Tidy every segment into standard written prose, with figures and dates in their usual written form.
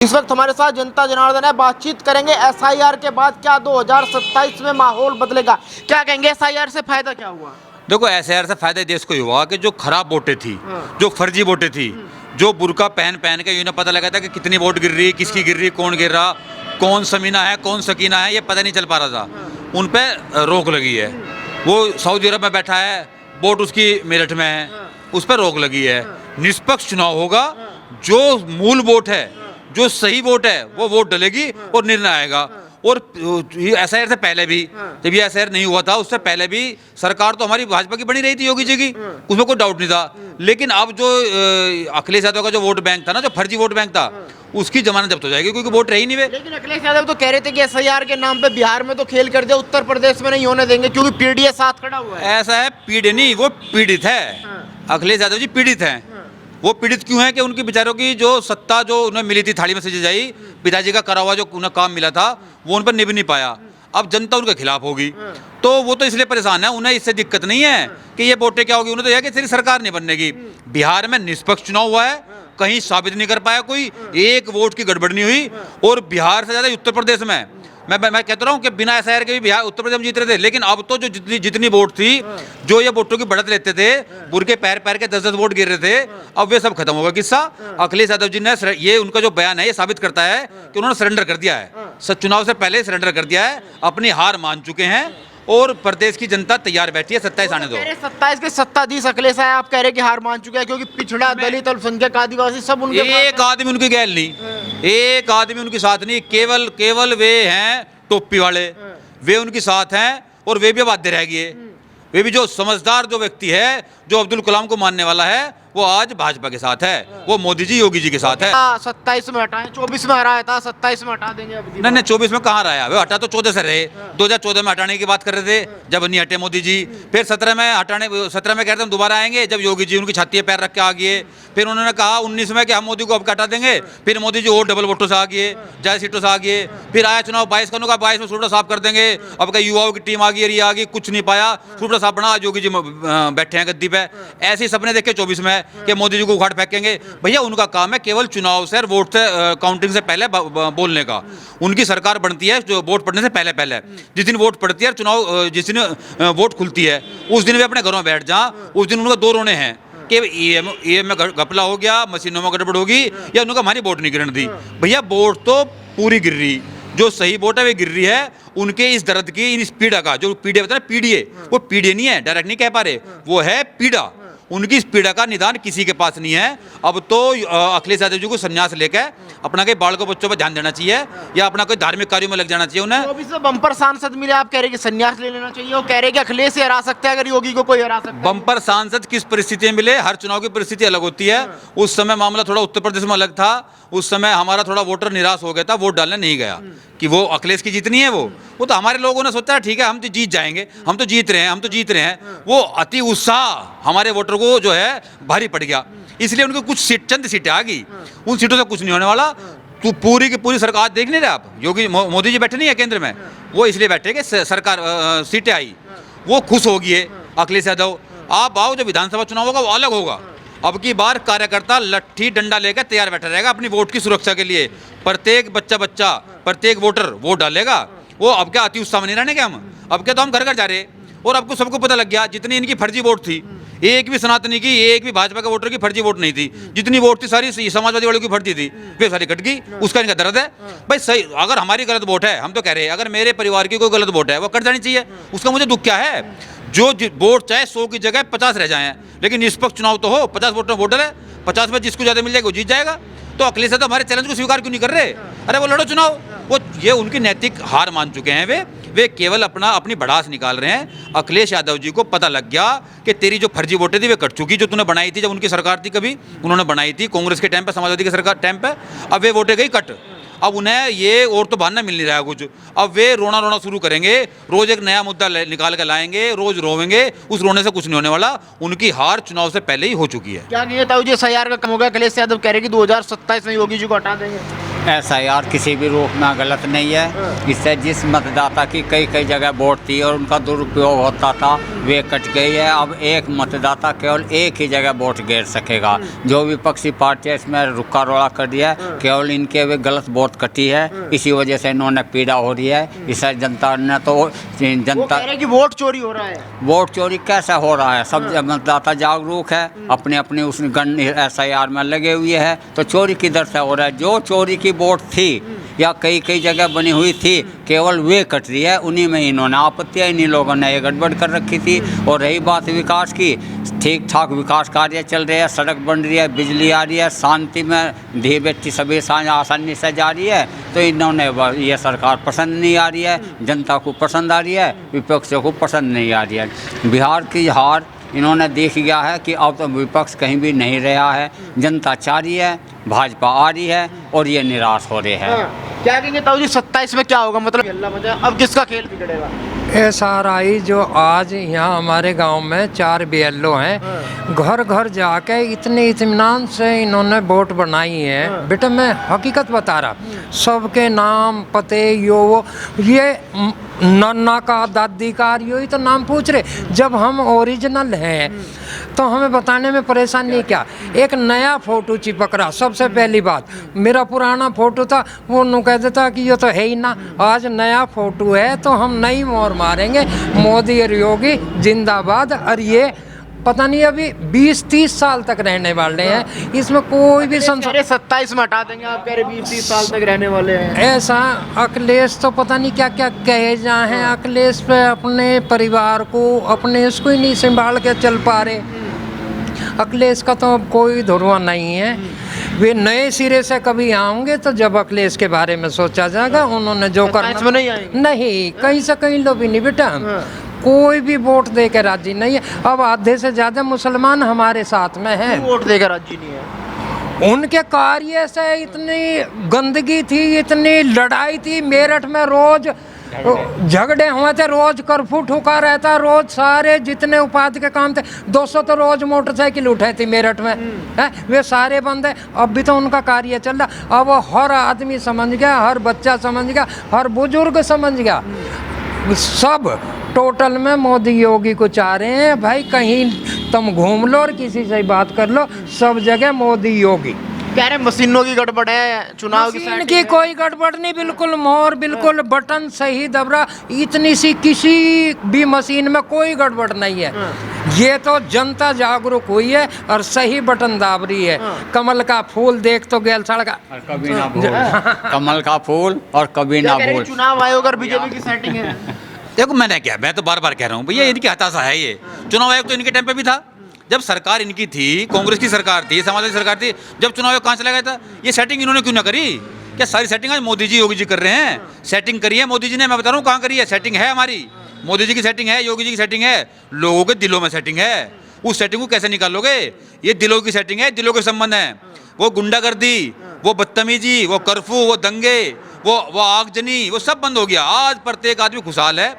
इस वक्त हमारे साथ जनता जनार्दन है, बातचीत करेंगे एसआईआर के बाद क्या 2027 में माहौल बदलेगा, क्या कहेंगे एसआईआर से फायदा क्या हुआ? देखो एसआईआर से फायदा देश को ही हुआ कि जो खराब वोटें थी, जो फर्जी वोटें थी, जो बुर्का पहन पहन के इन्हें पता लगा था कि कितनी वोट गिर रही, किसकी गिर रही, कौन गिर रहा, कौन समीना है कौन सकीना है, ये पता नहीं चल पा रहा था। उन पे रोक लगी है। वो सऊदी अरब में बैठा है, वोट उसकी मेरठ में है, उस पर रोक लगी है। निष्पक्ष चुनाव होगा, जो मूल वोट है, जो सही वोट है वो वोट डलेगी और निर्णय आएगा। और एसआईआर से पहले भी, जब ये एसआईआर नहीं हुआ था उससे पहले भी सरकार तो हमारी भाजपा की बनी रही थी, योगी जी की, उसमें कोई डाउट नहीं था। लेकिन अब जो अखिलेश यादव का जो वोट बैंक था ना, जो फर्जी वोट बैंक था, उसकी जमानत जब्त हो जाएगी क्योंकि वोट रही नहीं वे। लेकिन अखिलेश यादव तो कह रहे थे कि एसआईआर के नाम पे बिहार में तो खेल कर दिया, उत्तर प्रदेश में नहीं होने देंगे क्योंकि पीडीए साथ खड़ा हुआ है। ऐसा है, पीड़ित नहीं, वो पीड़ित है। अखिलेश यादव जी पीड़ित हैं। वो पीड़ित क्यों है कि उनकी बेचारों की जो सत्ता जो उन्हें मिली थी, थाली में सजी जाई, पिताजी का करा हुआ जो उन्हें काम मिला था वो उन पर निभ नहीं पाया। अब जनता उनके खिलाफ होगी तो वो तो इसलिए परेशान है। उन्हें इससे दिक्कत नहीं है कि ये वोटें क्या होगी, उन्हें तो यह कि तेरी सरकार नहीं बननेगी। बिहार में निष्पक्ष चुनाव हुआ है, कहीं साबित नहीं कर पाया कोई, एक वोट की गड़बड़ नहीं हुई। और बिहार से ज़्यादा उत्तर प्रदेश में मैं कहता रहा हूँ कि बिना एसआईआर के भी बिहार उत्तर प्रदेश में जीत रहे थे। लेकिन अब तो जो जितनी वोट थी, जो ये वोटों की बढ़त लेते थे, बुर के पैर पैर के 10-10 वोट गिर रहे थे, अब वे सब खत्म होगा किस्सा। अखिलेश यादव जी ने ये उनका जो बयान है ये साबित करता है कि उन्होंने सरेंडर कर दिया है, चुनाव से पहले सरेंडर कर दिया है, अपनी हार मान चुके हैं और प्रदेश की जनता तैयार बैठी है 27 आने दो। 27 के सत्ताधीश अखिलेश है, आप कह रहे कि हार मान चुके हैं क्योंकि पिछड़ा, दलित, अल्पसंख्यक, आदिवासी सब उनके एक आदमी उनकी गैल नहीं, एक आदमी उनके साथ नहीं, केवल वे हैं टोपी वाले, वे उनके साथ हैं और वे भी बाध्य रह गए। वे भी जो समझदार जो व्यक्ति है, जो अब्दुल कलाम को मानने वाला है, वो आज भाजपा के साथ है, वो मोदी जी योगी जी के साथ है। 27 में हटाएं, 24 में हराया था, 27 में हटा देंगे। अब नहीं 24 में कहाँ रहा, वे हटा तो 14 से रहे। 2014 में हटाने की बात कर रहे थे, जब नहीं हटे मोदी जी। फिर 17 में हटाने, 17 में कह रहे थे हम दोबारा आएंगे, जब योगी जी उनकी छाती पे पैर रख के आ गए। फिर उन्होंने कहा 19 में कि हम मोदी को अब हटा देंगे। फिर मोदी जी और डबल वोटों से आ गए, ज्यादा सीटों से आ गए। फिर आया चुनाव 22 का, 22 में सूबड़ा साफ कर देंगे। अब क्या युवाओं की टीम आ गई, ये आ गई, कुछ नहीं पाया, सूबड़ा साफ बना, योगी जी बैठे हैं गद्दी पे। ऐसे सपने देखे 24 में कि मोदी जी को उखाड़ फेंकेंगे। भैया उनका काम है केवल चुनाव से, वोट से, काउंटिंग से पहले बोलने का। उनकी सरकार बनती है जो वोट पड़ने से पहले। जिस दिन वोट पड़ती है, चुनाव जिस दिन वोट खुलती है, उस दिन वे अपने घरों में बैठ जा। उस दिन उनका दो रोने हैं कि ईएम में घपला हो गया, मशीनों में गड़बड़ होगी, या उनका हमारी वोट नहीं गिरने दी। भैया वोट तो पूरी गिर रही, जो सही वोट है वे गिर रही है। उनके इस दर्द की, इस पीड़ा का, जो पीड़े बता पीड़िए, वो पीड़िए नहीं है, डायरेक्ट नहीं कह पा रहे, वो है पीड़ा। उनकी इस पीड़ा का निदान किसी के पास नहीं है। अब तो अखिलेश यादव जी को संन्यास लेकर अपना के बाल को बच्चों पर ध्यान देना चाहिए, या अपना कोई धार्मिक कार्यों में लग जाना चाहिए उन्हें। 24 में बम्पर सांसद मिले, आप कह रहे कि संन्यास ले लेना चाहिए, वो कह रहे कि अखिलेश से हरा सकते हैं अगर योगी को कोई हरा सकता है। बम्पर सांसद किस परिस्थिति में मिले, हर चुनाव की परिस्थिति अलग होती है। उस समय मामला थोड़ा उत्तर प्रदेश में अलग था, उस समय हमारा थोड़ा वोटर निराश हो गया था, वोट डालने नहीं गया कि वो अखिलेश की जीतनी है। वो तो हमारे लोगों ने सोचा ठीक है हम तो जीत जाएंगे, हम तो जीत रहे हैं। वो अति उत्साह हमारे वोटर को जो है भारी पड़ गया, इसलिए उनको कुछ चंद सीटें आ गई। उन सीटों से कुछ नहीं होने वाला। तो पूरी की पूरी सरकार देख नहीं रहे आप, योगी मोदी जी बैठे नहीं है केंद्र में, वो इसलिए बैठे कि सरकार सीटें आई, वो खुश होगी है अखिलेश यादव। आप आओ, जो विधानसभा चुनाव होगा वो अलग होगा। अब की बार कार्यकर्ता लट्ठी डंडा लेकर तैयार बैठा रहेगा अपनी वोट की सुरक्षा के लिए। प्रत्येक बच्चा प्रत्येक वोटर वोट डालेगा। वो अब क्या अति उत्साह में नहीं रहने के हम, अब क्या तो हम घर घर जा रहे। और आपको सबको पता लग गया जितनी इनकी फर्जी वोट थी, एक भी सनातनी की, एक भी भाजपा के वोटर की फर्जी वोट नहीं थी। जितनी वोट थी सारी समाजवादी वालों की फर्जी थी, वे सारी कट गई। उसका इनका दर्द है भाई। सही, अगर हमारी गलत वोट है, हम तो कह रहे हैं अगर मेरे परिवार की कोई गलत वोट है वो कट जानी चाहिए। उसका मुझे दुख क्या है? जो वोट चाहे 100 की जगह 50 रह जाए, लेकिन निष्पक्ष चुनाव तो हो। 50 वोट में वोट है, 50 में जिसको ज्यादा मिल जाएगा वो जीत जाएगा। तो अखिलेश यादव हमारे चैलेंज को स्वीकार क्यों नहीं कर रहे? अरे वो लड़ो चुनाव। वो ये उनकी नैतिक हार मान चुके हैं। वे केवल अपनी भड़ास निकाल रहे हैं। अखिलेश यादव जी को पता लग गया कि तेरी जो फर्जी वोटें थी वे कट चुकी, जो तूने बनाई थी जब उनकी सरकार थी, कभी उन्होंने बनाई थी कांग्रेस के टाइम पे, समाजवादी की सरकार टाइम पे। अब वे वोटें गई कट। अब उन्हें ये और तो बहाना मिल नहीं रहा है कुछ। अब वे रोना शुरू करेंगे, रोज एक नया मुद्दा निकाल कर लाएंगे, रोज रोवेंगे। उस रोने से कुछ नहीं होने वाला। उनकी हार चुनाव से पहले ही हो चुकी है। क्या नहीं है ताऊ जी, एसआईआर का कम हो गया, अखिलेश यादव कह रहे कि 2027 में योगी जी को हटा देंगे। SIR किसी भी रूप में गलत नहीं है। इससे जिस मतदाता की कई कई जगह वोट थी और उनका दुरुपयोग होता था वे कट गई है। अब एक मतदाता केवल एक ही जगह वोट गिर सकेगा। जो विपक्षी पार्टियां इसमें रुका रोड़ा कर दिया है, केवल इनके वे गलत वोट कटी है, इसी वजह से इन्होंने पीड़ा हो रही है। इससे जनता ने तो वो कह रहे हैं कि वोट चोरी हो रहा है। वोट चोरी कैसे हो रहा है? सब मतदाता जागरूक है, अपने अपने उस गण SIR में लगे हुए हैं, तो चोरी किधर से हो रहा है? जो चोरी की वोट थी या कई कई जगह बनी हुई थी, केवल वे कट रही है, उन्हीं में इन्होंने आपत्ति है, इन्हीं लोगों ने ये गड़बड़ कर रखी थी। और रही बात विकास की, ठीक ठाक विकास कार्य चल रहे हैं, सड़क बन रही है, बिजली आ रही है, शांति में धी बेटी सभी आसानी से जा रही है। तो इन्होंने ये सरकार पसंद नहीं आ रही है, जनता को पसंद आ रही है, विपक्षियों को पसंद नहीं आ रही है। बिहार की हार इन्होंने देख गया है कि अब तो विपक्ष कहीं भी नहीं रहा है, जनता चाह रही है, भाजपा आ रही है और ये निराश हो रहे हैं। क्या कहेंगे ताऊ जी 27 में क्या होगा? मतलब अल्लाह मजा, अब किसका खेल बिगड़ेगा? SRI जो आज यहाँ हमारे गांव में 4 BLO हैं, घर घर जाके इतने इत्मीनान से इन्होंने वोट बनाई है। बेटा मैं हकीकत बता रहा, सबके नाम पते ये नन्ना का दादी का यही तो नाम पूछ रहे। जब हम ओरिजिनल हैं तो हमें बताने में परेशानी क्या? एक नया फ़ोटो चिपक रहा। सबसे पहली बात, मेरा पुराना फ़ोटो था, वो नु कह देता कि ये तो है ही ना। आज नया फ़ोटो है तो हम नई मोहर मारेंगे, मोदी और योगी जिंदाबाद। और ये पता नहीं अभी 20-30 साल तक रहने वाले हैं, इसमें कोई भी 27 में हटा देंगे, आप कह रहे 20-30 साल तक रहने वाले हैं। ऐसा अखिलेश तो पता नहीं क्या क्या कहे जाए हैं। अखिलेश पे अपने परिवार को, अपने इसको ही नहीं संभाल के चल पा रहे। अखिलेश का तो अब कोई धुरवा नहीं है। वे नए सिरे से कभी आएंगे तो जब अखिलेश के बारे में सोचा जाएगा। उन्होंने जो करना नहीं, कहीं से कहीं लो भी नहीं बेटा, कोई भी वोट दे के राजी नहीं है। अब आधे से ज़्यादा मुसलमान हमारे साथ में हैं, वोट दे के राजी नहीं है। उनके कार्य से इतनी गंदगी थी, इतनी लड़ाई थी। मेरठ में रोज झगड़े हुए थे, रोज कर्फ्यू ठुका रहता, रोज सारे जितने उपाधि के काम थे 200 तो रोज मोटरसाइकिल उठाई थी मेरठ में है, वे सारे बंद है। अब भी तो उनका कार्य चल रहा। अब हर आदमी समझ गया, हर बच्चा समझ गया, हर बुजुर्ग समझ गया, सब टोटल में मोदी योगी को चाह रहे हैं। भाई कहीं तुम घूम लो और किसी से बात कर लो, सब जगह मोदी योगी। कह रहे मशीनों की गड़बड़ है, चुनाव की कोई गड़बड़ नहीं, बिल्कुल मोहर, बिल्कुल बटन सही दब रहा। इतनी सी किसी भी मशीन में कोई गड़बड़ नहीं है। ये तो जनता जागरूक हुई है और सही बटन दाब रही है। कमल का फूल देख तो गेल सड़का, कभी ना भूल कमल का फूल और कभी ना भूल। चुनाव आयोग और बीजेपी की सेटिंग है। देखो मैंने क्या, मैं तो बार बार कह रहा हूँ भैया इनकी हताशा है। ये चुनाव आयोग तो इनके टाइम पे भी था, जब सरकार इनकी थी, कांग्रेस की सरकार थी, समाजवादी सरकार थी, जब चुनाव आयोग कहाँ चला गया था? ये सेटिंग इन्होंने क्यों ना करी? क्या सारी सेटिंग आज मोदी जी योगी जी कर रहे हैं? सेटिंग करी है मोदी जी ने, मैं बता रहा हूँ कहाँ करी है। सेटिंग है हमारी, मोदी जी की सेटिंग है, योगी जी की सेटिंग है, लोगों के दिलों में सेटिंग है। उस सेटिंग को कैसे निकालोगे? ये दिलों की सेटिंग है, दिलों के संबंध है। वो गुंडागर्दी, वो बदतमीजी, वो कर्फ्यू, वो दंगे, वो आगजनी, वो सब बंद हो गया। आज प्रत्येक आदमी खुशहाल है।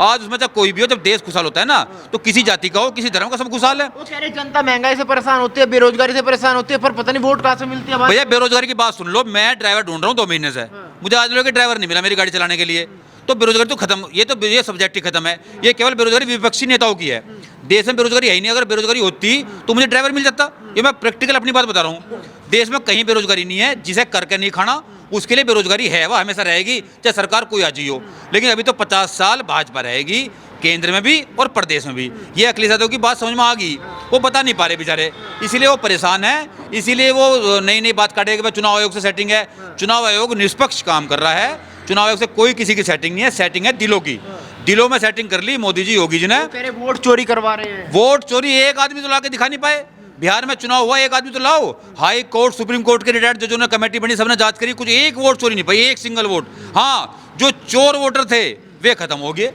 आज उसमें जब कोई भी हो, जब देश खुशहाल होता है ना, तो किसी जाति का हो, किसी धर्म का, सब खुशहाल है। वो कह रहे जनता महंगाई से परेशान होती है, बेरोजगारी से परेशान होती है, पर पता नहीं वोट कहाँ से मिलती है। भैया बेरोजगारी की बात सुन लो, मैं ड्राइवर ढूंढ रहा हूँ 2 महीने से, मुझे आज लोग ड्राइवर नहीं मिला मेरी गाड़ी चलाने के लिए। तो बेरोजगारी तो खत्म, ये सब्जेक्ट ही खत्म है। ये केवल बेरोजगारी विपक्षी नेताओं की है, देश में बेरोजगारी है ही नहीं। अगर बेरोजगारी होती तो मुझे ड्राइवर मिल जाता। ये मैं प्रैक्टिकल अपनी बात बता रहा हूँ। देश में कहीं बेरोजगारी नहीं है, जिसे करके नहीं खाना उसके लिए बेरोजगारी है, वह हमेशा रहेगी, चाहे सरकार कोई आ जी हो। लेकिन अभी तो 50 साल भाजपा रहेगी, केंद्र में भी और प्रदेश में भी। ये अखिलेश यादव की बात समझ में आ गई, वो बता नहीं पा रहे बेचारे, इसीलिए वो परेशान है, इसीलिए वो नई नई बात काटेगा कि चुनाव आयोग से सेटिंग है। चुनाव आयोग निष्पक्ष काम कर रहा है, चुनाव आयोग से कोई किसी की सेटिंग नहीं है, सेटिंग है दिलों की। दिलों में सेटिंग कर ली मोदी जी योगी जी ने। वोट चोरी करवा रहे हैं। वोट चोरी एक आदमी तो ला के दिखा नहीं पाए। बिहार में चुनाव हुआ, एक आदमी तो लाओ। हाई कोर्ट, सुप्रीम कोर्ट के रिटायर्ड जजों ने कमेटी बनी, सबने जांच करी, कुछ एक वोट चोरी नहीं पाई, एक सिंगल वोट। हाँ, जो चोर वोटर थे वे खत्म हो गए,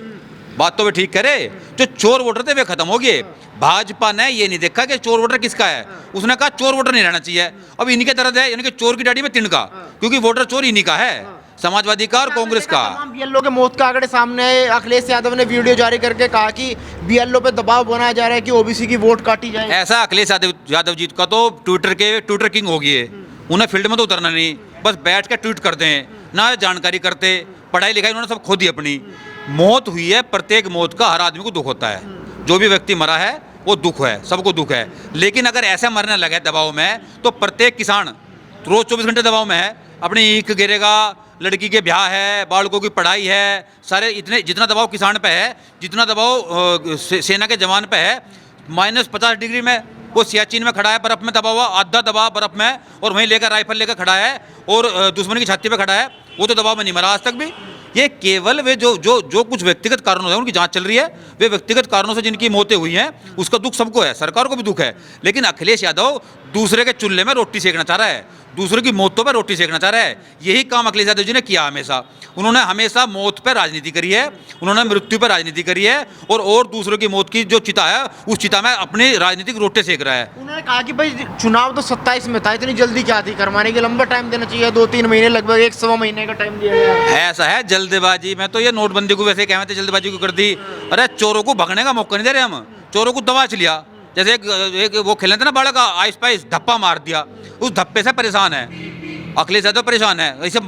बात तो वे ठीक करे, जो चोर वोटर थे वे खत्म हो गए। भाजपा ने ये नहीं देखा कि चोर वोटर किसका है, उसने कहा चोर वोटर नहीं रहना चाहिए। अब इनके दर्द है, यानी कि चोर की दाढ़ी में तिनका, क्योंकि वोटर चोर इन्हीं का है, समाजवादी का और कांग्रेस का। बीएलओ के मौत का आंकड़े सामने आए। अखिलेश यादव ने वीडियो जारी करके कहा कि बीएलओ पे दबाव बनाया जा रहा है कि ओबीसी की वोट काटी जाए। ऐसा अखिलेश यादव जी का तो ट्विटर किंग हो गई है, उन्हें फील्ड में तो उतरना नहीं। बस बैठ के ट्वीट करते हैं, ना जानकारी करते, पढ़ाई लिखाई उन्होंने सब खो दी अपनी। मौत हुई है, प्रत्येक मौत का हर आदमी को दुख होता है, जो भी व्यक्ति मरा है वो दुख है, सबको दुख है। लेकिन अगर ऐसा मरने लगे दबाव में, तो प्रत्येक किसान रोज 24 घंटे दबाव में है, अपनी ईख गिरेगा, लड़की के ब्याह है, बालकों की पढ़ाई है, सारे इतने जितना दबाव किसान पे है, जितना दबाव सेना के जवान पे है, -50 डिग्री में वो सियाचिन में खड़ा है, बर्फ में दबा हुआ, आधा दबा बर्फ में, और वहीं लेकर राइफल लेकर खड़ा है और दुश्मन की छाती पे खड़ा है, वो तो दबाव में नहीं मरा आज तक भी। ये केवल वे जो कुछ व्यक्तिगत कारणों से उनकी जांच चल रही है, वे व्यक्तिगत कारणों से जिनकी मौतें हुई हैं, उसका दुख सबको है, सरकार को भी दुख है। लेकिन अखिलेश यादव दूसरे के चूल्हे में रोटी सेकना चाह रहा है, दूसरे की मौतों पर रोटी सेकना चाह रहा है। यही काम अखिलेश यादव जी ने किया हमेशा। उन्होंने हमेशा मौत पर राजनीति करी है, उन्होंने मृत्यु पर राजनीति करी है, और दूसरों की मौत की जो चिता है, उस चिता में अपनी राजनीतिक रोटे सेक रहा है। उन्होंने कहा कि भाई चुनाव तो 27 में था, इतनी जल्दी क्या थी करवाने के, लंबा टाइम देना चाहिए, 2-3 महीने, लगभग 1-1.25 महीने का टाइम दिया गया। ऐसा है जल्दबाजी में, तो ये नोटबंदी को वैसे कहते जल्दबाजी को कर दी। अरे चोरों को भगने का मौका नहीं दे रहे हम, चोरों को दबा लिया। जैसे एक वो खेलते थे ना बालक, आइस पाइस धप्पा मार दिया, उस धप्पे से परेशान है अखिलेश यादव, परेशान है। ऐसे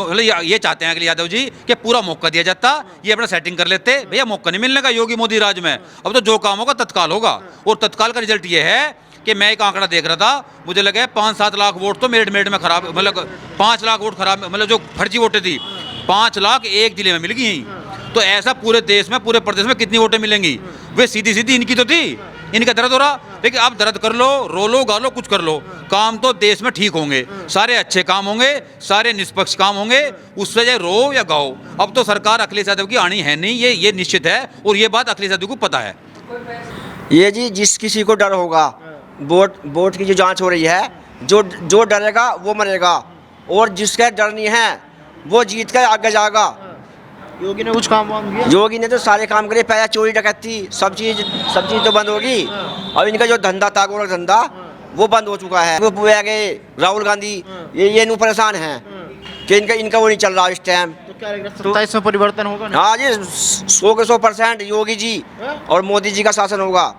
ये चाहते हैं अखिलेश यादव जी कि पूरा मौका दिया जाता, ये अपना सेटिंग कर लेते। भैया मौका नहीं मिलने का योगी मोदी राज में, अब तो जो काम होगा तत्काल होगा। और तत्काल का रिजल्ट ये है कि मैं एक आंकड़ा देख रहा था, मुझे लगा 5-7 लाख वोट तो मेरठ में खराब, मतलब 5 लाख वोट खराब, मतलब जो फर्जी वोटें थी 5 लाख एक जिले में मिल गई। तो ऐसा पूरे देश में, पूरे प्रदेश में कितनी वोटें मिलेंगी? वे सीधी सीधी इनकी तो थी, इनका दर्द हो रहा। लेकिन आप दर्द कर लो, रो लो, गा लो, कुछ कर लो, काम तो देश में ठीक होंगे, सारे अच्छे काम होंगे, सारे निष्पक्ष काम होंगे, उससे चाहे रो या गाओ। अब तो सरकार अखिलेश यादव की आनी है नहीं, ये निश्चित है, और ये बात अखिलेश यादव को पता है। ये जी जिस किसी को डर होगा, वोट की जो जांच हो रही है, जो डरेगा वो मरेगा, और जिसका डर नहीं है वो जीत कर आगे जाएगा। योगी ने कुछ काम वाम किया? योगी ने तो सारे काम करे, पहले चोरी डकैती सब चीज़ तो बंद होगी। अब इनका जो धंधा था, गोरख धंधा, वो बंद हो चुका है। वो पूरे आगे राहुल गांधी ये नु परेशान हैं कि इनका वो नहीं चल रहा इस टाइम। तो क्या लग रहा है 27 में परिवर्तन होगा ना? हाँ जी, 100% योगी जी और मोदी जी का शासन होगा।